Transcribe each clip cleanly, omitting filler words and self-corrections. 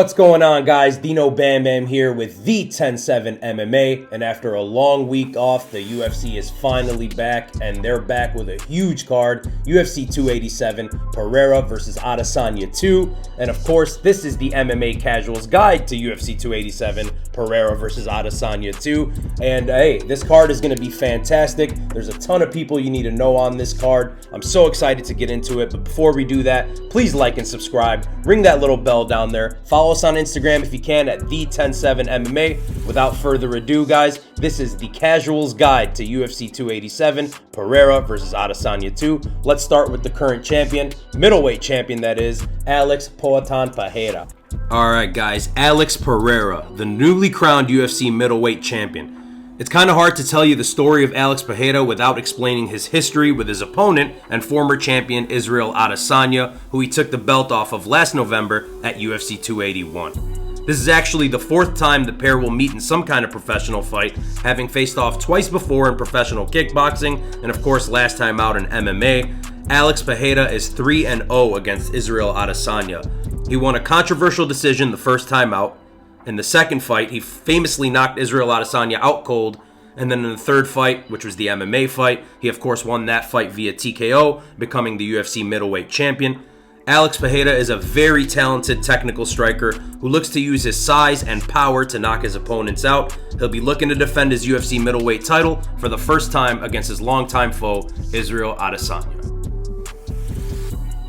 What's going on, guys? Dino Bam Bam here with the 10-7 MMA, and after a long week off, the UFC is finally back, and they're back with a huge card. UFC 287, Perriera versus Adesanya 2, and of course, this is the MMA Casual's guide to UFC 287, Perriera versus Adesanya 2, and hey, this card is going to be fantastic. There's a ton of people you need to know on this card. I'm so excited to get into it, but before we do that, please like and subscribe, ring that little bell down there, follow us on Instagram if you can at the 10-7 MMA. Without further ado, guys, this is the Casual's guide to UFC 287, Perriera versus Adesanya 2. Let's start with the current champion, middleweight champion that is, Alex Poatan Perriera. Alright guys, Alex Perriera, the newly crowned UFC middleweight champion. It's kind of hard to tell you the story of Alex Perriera without explaining his history with his opponent and former champion Israel Adesanya, who he took the belt off of last November at UFC 281. This is actually the fourth time the pair will meet in some kind of professional fight, having faced off twice before in professional kickboxing, and of course last time out in MMA. Alex Perriera is 3-0 against Israel Adesanya. He won a controversial decision the first time out. In the second fight, he famously knocked Israel Adesanya out cold, and then in the third fight, which was the MMA fight, he of course won that fight via TKO, becoming the UFC middleweight champion. Alex Perriera is a very talented technical striker who looks to use his size and power to knock his opponents out. He'll be looking to defend his UFC middleweight title for the first time against his longtime foe, Israel Adesanya.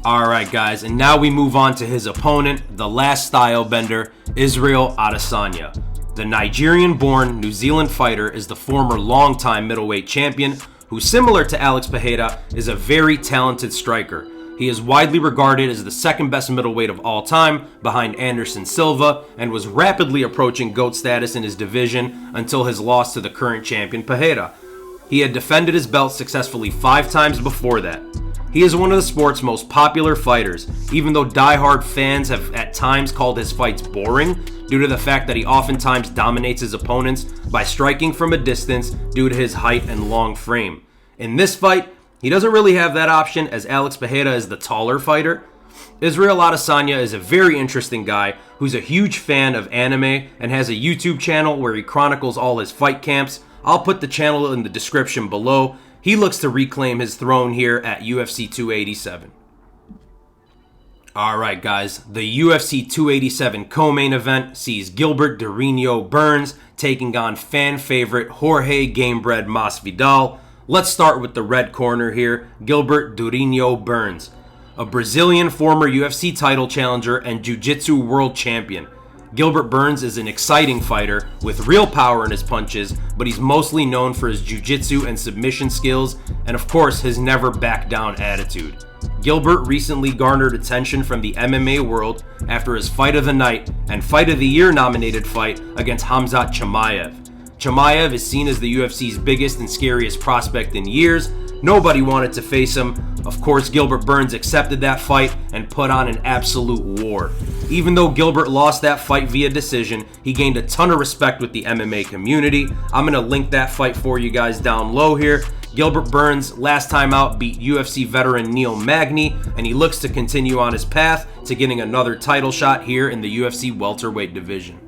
Alright guys, and now we move on to his opponent, the last style bender, Israel Adesanya. The Nigerian-born New Zealand fighter is the former longtime middleweight champion, who, similar to Alex Perriera, is a very talented striker. He is widely regarded as the second best middleweight of all time, behind Anderson Silva, and was rapidly approaching GOAT status in his division until his loss to the current champion Perriera. He had defended his belt successfully 5 times before that. He is one of the sport's most popular fighters, even though die-hard fans have at times called his fights boring due to the fact that he oftentimes dominates his opponents by striking from a distance due to his height and long frame. In this fight, he doesn't really have that option, as Alex Perriera is the taller fighter. Israel Adesanya is a very interesting guy who's a huge fan of anime and has a YouTube channel where he chronicles all his fight camps. I'll put the channel in the description below. He looks to reclaim his throne here at UFC 287. Alright guys, the UFC 287 co-main event sees Gilbert Burns taking on fan favorite Jorge Gamebred Masvidal. Let's start with the red corner here, Gilbert Burns, a Brazilian former UFC title challenger and Jiu-Jitsu world champion. Gilbert Burns is an exciting fighter with real power in his punches, but he's mostly known for his jiu-jitsu and submission skills, and of course his never back down attitude. Gilbert recently garnered attention from the MMA world after his Fight of the Night and Fight of the Year nominated fight against Khamzat Chimaev. Chimaev is seen as the UFC's biggest and scariest prospect in years. Nobody wanted to face him. Of course, Gilbert Burns accepted that fight and put on an absolute war. Even though Gilbert lost that fight via decision, he gained a ton of respect with the MMA community. I'm going to link that fight for you guys down low here. Gilbert Burns, last time out, beat UFC veteran Neil Magny, and he looks to continue on his path to getting another title shot here in the UFC welterweight division.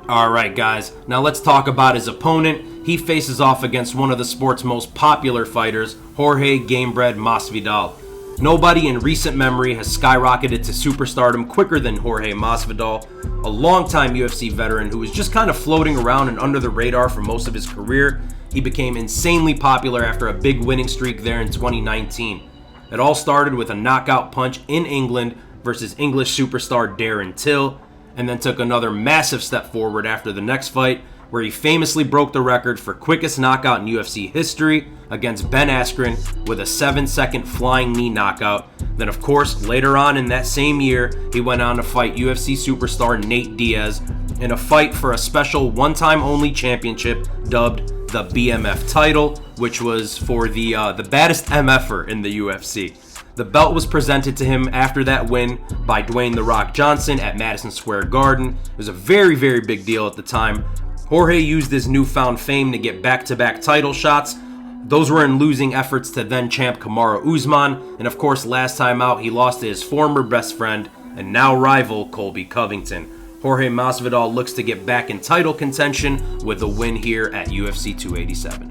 Alright guys, now let's talk about his opponent. He faces off against one of the sport's most popular fighters, Jorge Gamebred Masvidal. Nobody in recent memory has skyrocketed to superstardom quicker than Jorge Masvidal, a longtime UFC veteran who was just kind of floating around and under the radar for most of his career. He became insanely popular after a big winning streak there in 2019. It all started with a knockout punch in England versus English superstar Darren Till, and then took another massive step forward after the next fight, where he famously broke the record for quickest knockout in UFC history against Ben Askren with a 7-second flying knee knockout. Then of course, later on in that same year, he went on to fight UFC superstar Nate Diaz in a fight for a special one-time only championship dubbed the BMF title, which was for the baddest MFer in the UFC. The belt was presented to him after that win by Dwayne "The Rock" Johnson at Madison Square Garden. It was a very, very big deal at the time. Jorge used his newfound fame to get back-to-back title shots. Those were in losing efforts to then champ Kamaru Usman, and of course last time out he lost to his former best friend and now rival Colby Covington. Jorge Masvidal looks to get back in title contention with a win here at UFC 287.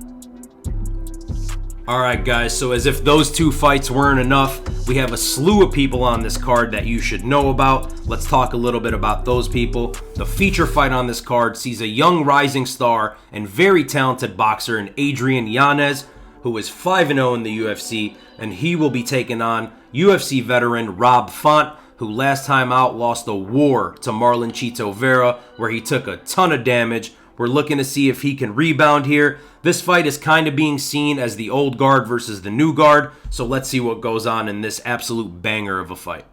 Alright guys, so as if those two fights weren't enough, we have a slew of people on this card that you should know about. Let's talk a little bit about those people. The feature fight on this card sees a young rising star and very talented boxer in Adrian Yanez, who is 5-0 in the UFC, and he will be taking on UFC veteran Rob Font, who last time out lost a war to Marlon Chito Vera, where he took a ton of damage. We're looking to see if he can rebound here. This fight is kind of being seen as the old guard versus the new guard, so let's see what goes on in this absolute banger of a fight.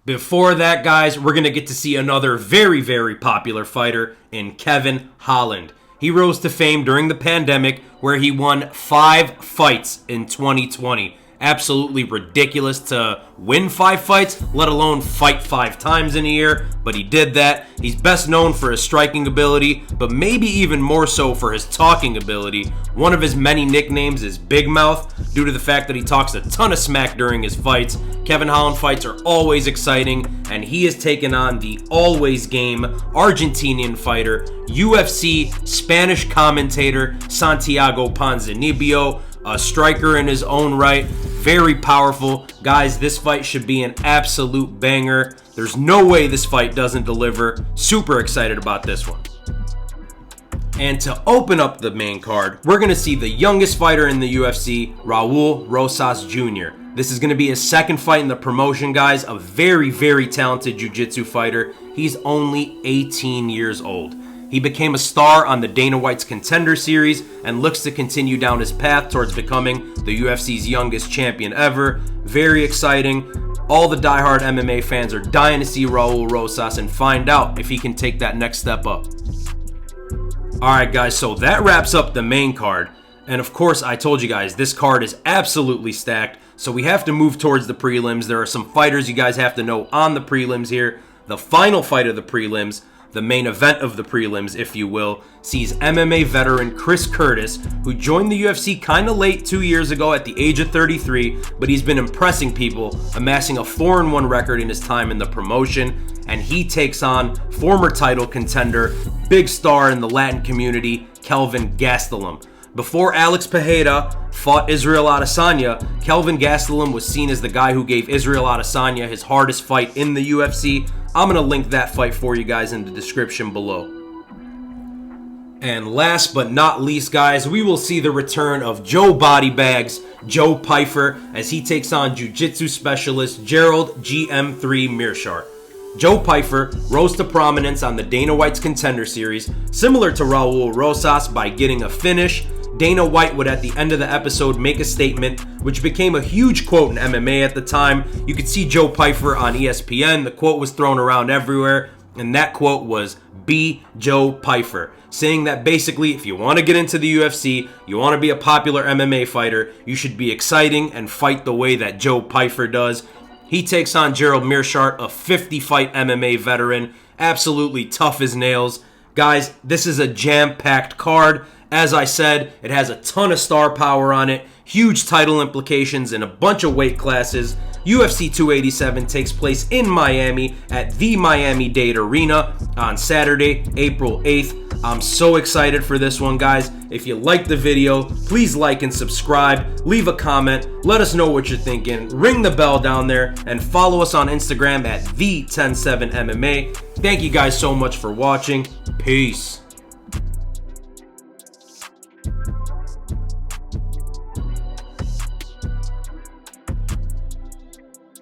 Before that, guys, we're going to get to see another very, very popular fighter in Kevin Holland. He rose to fame during the pandemic, where he won 5 fights in 2020. Absolutely ridiculous to win 5 fights, let alone fight 5 times in a year, but he did that. He's best known for his striking ability, but maybe even more so for his talking ability. One of his many nicknames is Big Mouth, due to the fact that he talks a ton of smack during his fights. Kevin Holland fights are always exciting, and he has taken on the always game Argentinian fighter, UFC Spanish commentator Santiago Ponzinibbio, a striker in his own right, very powerful. Guys, this fight should be an absolute banger. There's no way this fight doesn't deliver. Super excited about this one. And to open up the main card, we're going to see the youngest fighter in the UFC, Raul Rosas Jr. This is going to be his second fight in the promotion, guys. A very, very talented jiu-jitsu fighter. He's only 18 years old. He became a star on the Dana White's Contender Series and looks to continue down his path towards becoming the UFC's youngest champion ever. Very exciting. All the diehard MMA fans are dying to see Raul Rosas and find out if he can take that next step up. Alright guys, so that wraps up the main card. And of course, I told you guys, this card is absolutely stacked. So we have to move towards the prelims. There are some fighters you guys have to know on the prelims here. The final fight of the prelims, the main event of the prelims, if you will, sees MMA veteran Chris Curtis, who joined the UFC kind of late 2 years ago at the age of 33, but he's been impressing people, amassing a 4-1 record in his time in the promotion, and he takes on former title contender, big star in the Latin community, Kelvin Gastelum. Before Alex Pereira fought Israel Adesanya, Kelvin Gastelum was seen as the guy who gave Israel Adesanya his hardest fight in the UFC. I'm going to link that fight for you guys in the description below. And last but not least, guys, we will see the return of Joe Bodybags, Joe Pyfer, as he takes on jiu-jitsu specialist Gerald GM3 Meerschaert. Joe Pyfer rose to prominence on the Dana White's Contender Series, similar to Raul Rosas, by getting a finish. Dana White would at the end of the episode make a statement, which became a huge quote in MMA at the time. You could see Joe Pyfer on ESPN. The quote was thrown around everywhere, and that quote was, "Be Joe Pyfer," saying that basically if you want to get into the UFC, you want to be a popular MMA fighter, you should be exciting and fight the way that Joe Pyfer does. He takes on Gerald Meerschaert, a 50-fight MMA veteran, absolutely tough as nails. Guys, this is a jam-packed card. As I said, it has a ton of star power on it, huge title implications in a bunch of weight classes. UFC 287 takes place in Miami at the Miami Dade Arena on Saturday, April 8th. I'm so excited for this one, guys. If you liked the video, please like and subscribe. Leave a comment. Let us know what you're thinking. Ring the bell down there and follow us on Instagram at the107MMA. Thank you guys so much for watching. Peace.